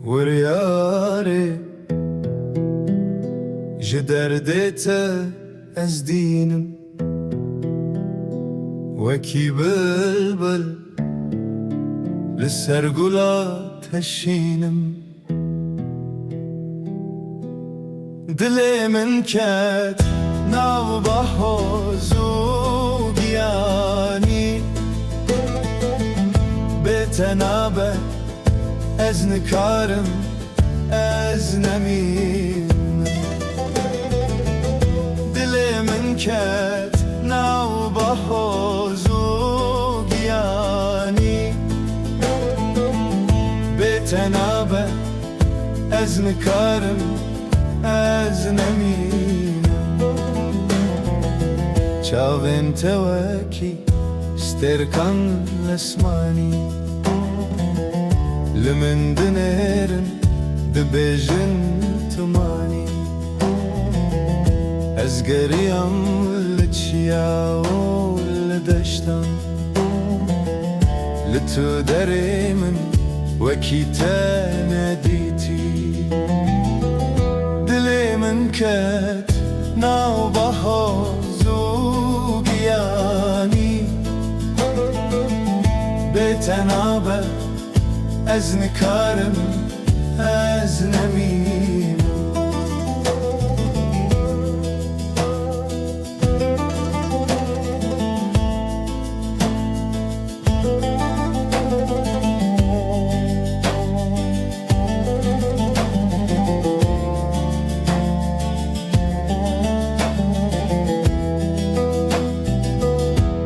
ورياري جدرديته ازدينم وكي بلبل للسرقلات هشينم دلي من كات ناو بحوزوقياني بتنابه از نکارم از نمیم دل من کت ناو بحوزوقیانی بتنابه از نکارم از نمیم چاوین توکی سترکن لسمانی لمن دنيرن دبيجن تماني أزقريم لتشياو لدشتن لتو دريمن وكيتا ناديتي دلي من كات ناو بحو زوقياني بتنابه از نکارم از نمیم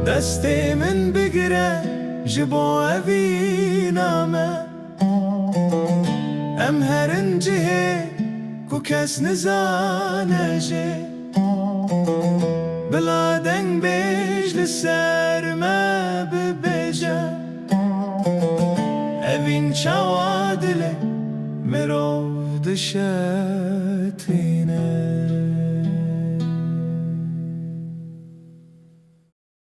دستی من بگره جبو اوی نامه ام هرن جهه کو کس نزانه جه بلا دنگ بیج لسر ما ببیجه اوین چاوادله مروف دشتینه